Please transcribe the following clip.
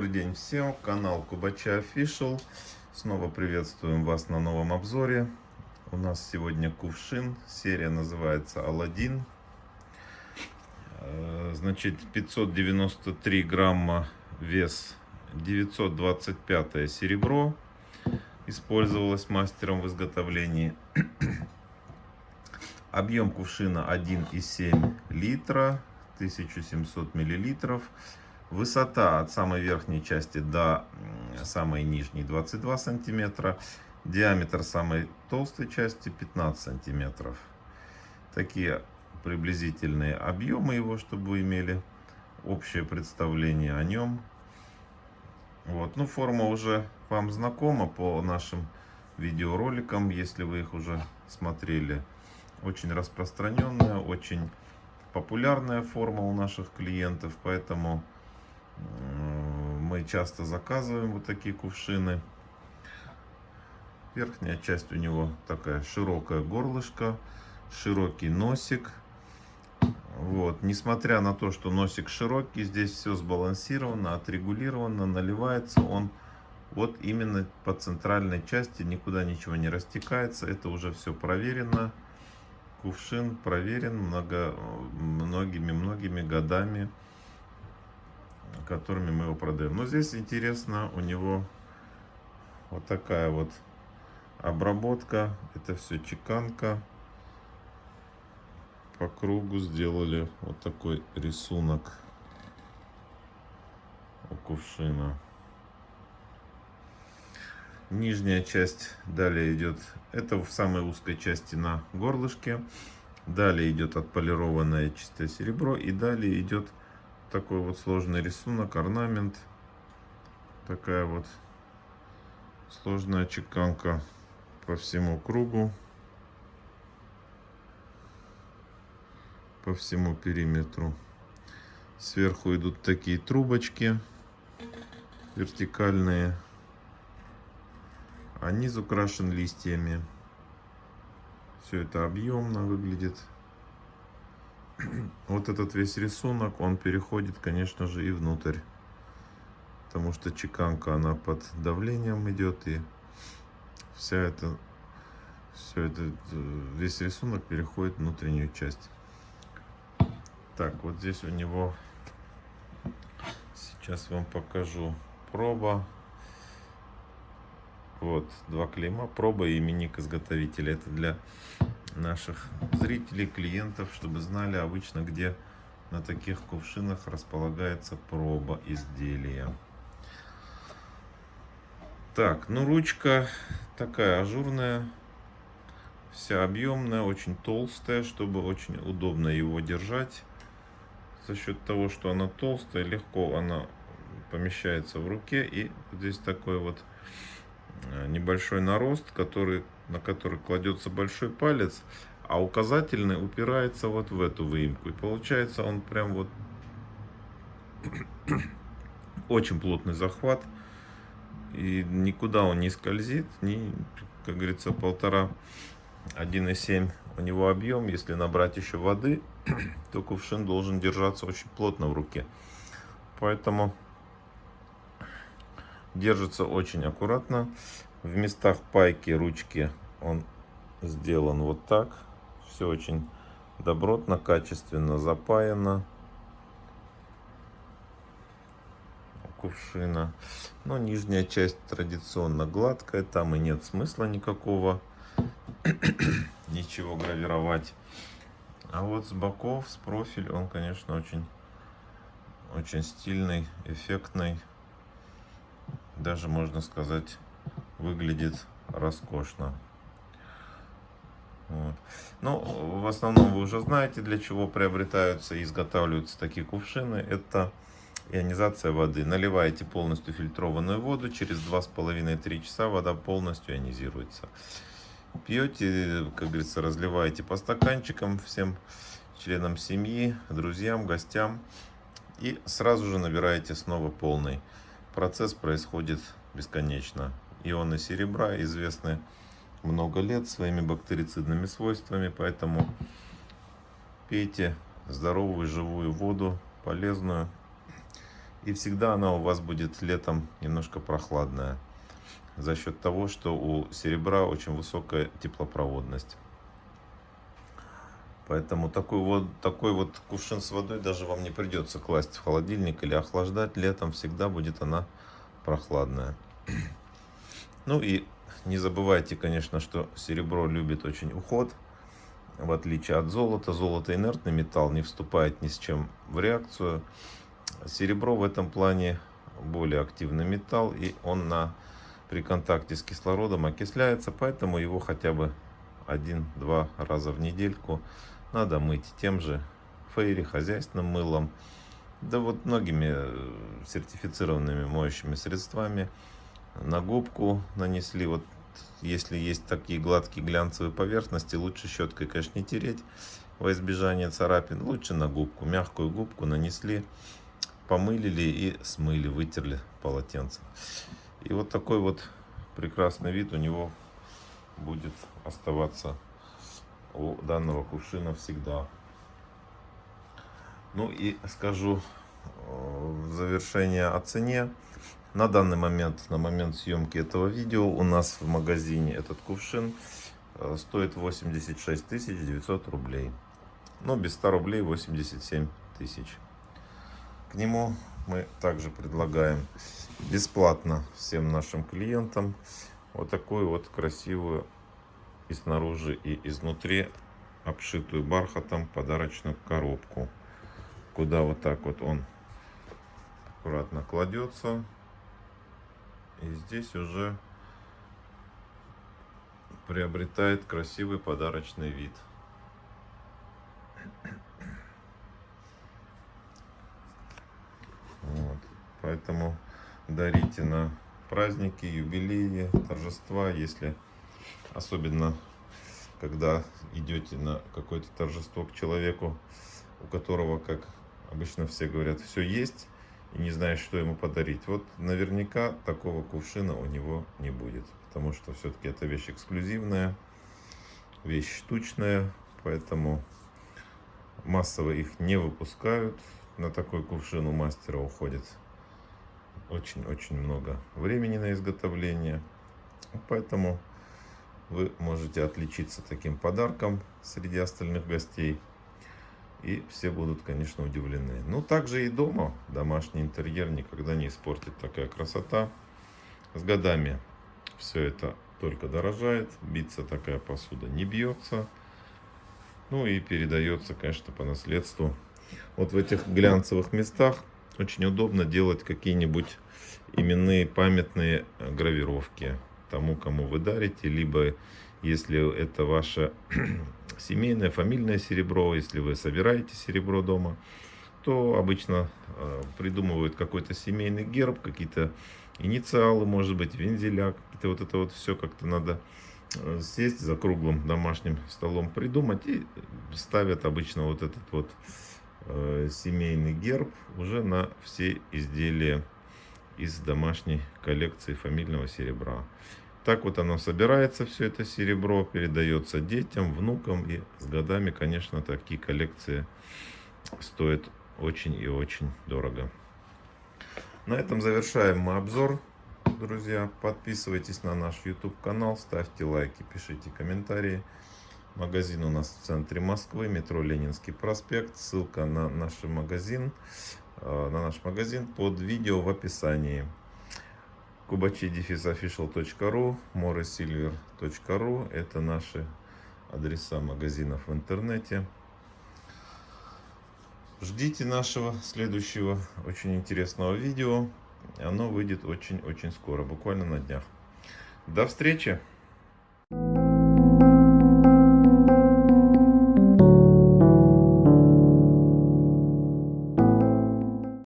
Добрый день всем, канал Кубача Official. Снова приветствуем вас на новом обзоре. У нас сегодня кувшин, серия называется Аладдин. Значит, 593 грамма вес, 925 серебро использовалось мастером в изготовлении. Объем кувшина 1,7 литра, 1700 миллилитров. Высота от самой верхней части до самой нижней 22 сантиметра. Диаметр самой толстой части 15 сантиметров. Такие приблизительные объемы его, чтобы вы имели общее представление о нем. Вот. Ну, форма уже вам знакома по нашим видеороликам, если вы их уже смотрели. Очень распространенная, очень популярная форма у наших клиентов, поэтому мы часто заказываем вот такие кувшины. Верхняя часть у него такая широкая горлышко, широкий носик. Вот. Несмотря на то, что носик широкий, здесь все сбалансировано, отрегулировано, наливается он вот именно по центральной части, никуда ничего не растекается. Это уже все проверено. Кувшин проверен многими годами, которыми мы его продаем. Но здесь интересно, у него вот такая вот обработка. Это все чеканка. По кругу сделали вот такой рисунок у кувшина. Нижняя часть далее идет, это в самой узкой части на горлышке. Далее идет отполированное чистое серебро. И далее идет такой вот сложный рисунок, орнамент. Такая вот сложная чеканка по всему кругу, по всему периметру. Сверху идут такие трубочки вертикальные. А низ украшен листьями. Все это объемно выглядит. Вот этот весь рисунок, он переходит, конечно же, и внутрь. Потому что чеканка, она под давлением идет. И весь рисунок переходит в внутреннюю часть. Так, вот здесь у него, сейчас вам покажу, проба. Вот, два клейма, проба и именник изготовителя. Это для наших зрителей, клиентов, чтобы знали обычно, где на таких кувшинах располагается проба изделия. Так, ну ручка такая ажурная, вся объемная, очень толстая, чтобы очень удобно его держать. За счет того, что она толстая, легко она помещается в руке. И здесь такой вот небольшой нарост, на который кладется большой палец, а указательный упирается вот в эту выемку. И получается он прям вот очень плотный захват. И никуда он не скользит, как говорится, 1,7 у него объем. Если набрать еще воды, то кувшин должен держаться очень плотно в руке. Поэтому держится очень аккуратно. В местах пайки ручки он сделан вот так. Все очень добротно, качественно запаяно у кувшина. Но нижняя часть традиционно гладкая. Там и нет смысла никакого ничего гравировать. А вот с боков, с профиля, он, конечно, очень стильный, эффектный. Даже, можно сказать, выглядит роскошно. Вот. Ну, в основном вы уже знаете, для чего приобретаются и изготавливаются такие кувшины. Это ионизация воды. Наливаете полностью фильтрованную воду, через 2,5-3 часа вода полностью ионизируется. Пьете, как говорится, разливаете по стаканчикам всем членам семьи, друзьям, гостям. И сразу же набираете снова полный. Процесс происходит бесконечно. Ионы серебра известны много лет своими бактерицидными свойствами, поэтому пейте здоровую живую воду, полезную, И всегда она у вас будет летом немножко прохладная. За счет того, что у серебра очень высокая теплопроводность. Поэтому такой вот кувшин с водой даже вам не придется класть в холодильник или охлаждать. Летом всегда будет она прохладная. Ну и не забывайте, конечно, что серебро любит очень уход. В отличие от золота. Золото инертный металл, не вступает ни с чем в реакцию. Серебро в этом плане более активный металл. И он при контакте с кислородом окисляется. Поэтому его хотя бы 1-2 раза в недельку надо мыть тем же фейри, хозяйственным мылом. Да вот многими сертифицированными моющими средствами. На губку нанесли. Вот если есть такие гладкие глянцевые поверхности, лучше щеткой, конечно, не тереть во избежание царапин. Лучше на губку, мягкую губку нанесли, помылили и смыли, вытерли полотенцем. И вот такой вот прекрасный вид у него будет оставаться у данного кувшина всегда. Ну и скажу в завершение о цене. На данный момент, на момент съемки этого видео, у нас в магазине этот кувшин стоит 86 900 рублей. Но без 100 рублей 87 тысяч. К нему мы также предлагаем бесплатно всем нашим клиентам вот такую вот красивую и снаружи, и изнутри обшитую бархатом подарочную коробку, куда вот так вот он аккуратно кладется. И здесь уже приобретает красивый подарочный вид. Вот. Поэтому дарите на праздники, юбилеи, торжества, если особенно когда идете на какое-то торжество к человеку, у которого, как обычно все говорят, все есть, и не знаешь, что ему подарить. Вот наверняка такого кувшина у него не будет, потому что все-таки это вещь эксклюзивная, вещь штучная, поэтому массово их не выпускают. На такой кувшин у мастера уходит очень-очень много времени на изготовление, поэтому вы можете отличиться таким подарком среди остальных гостей. И все будут, конечно, удивлены. Ну, также и дома домашний интерьер никогда не испортит такая красота. С годами все это только дорожает. Биться такая посуда не бьется. Ну и передается, конечно, по наследству. Вот в этих глянцевых местах очень удобно делать какие-нибудь именные памятные гравировки тому, кому вы дарите, либо если это ваше семейное, фамильное серебро, если вы собираете серебро дома, то обычно придумывают какой-то семейный герб, какие-то инициалы, может быть, вензеля, какие-то вот это вот все как-то надо сесть за круглым домашним столом, придумать, и ставят обычно вот этот вот семейный герб уже на все изделия из домашней коллекции фамильного серебра. Так вот оно собирается, все это серебро, передается детям, внукам, и с годами, конечно, такие коллекции стоят очень и очень дорого. На этом завершаем мы обзор, друзья. Подписывайтесь на наш YouTube канал, ставьте лайки, пишите комментарии. Магазин у нас в центре Москвы, метро Ленинский проспект. Ссылка на наш магазин под видео в описании. kubachi-official.ru, moresilver.ru — это наши адреса магазинов в интернете. Ждите нашего следующего очень интересного видео. Оно выйдет очень-очень скоро, буквально на днях. До встречи!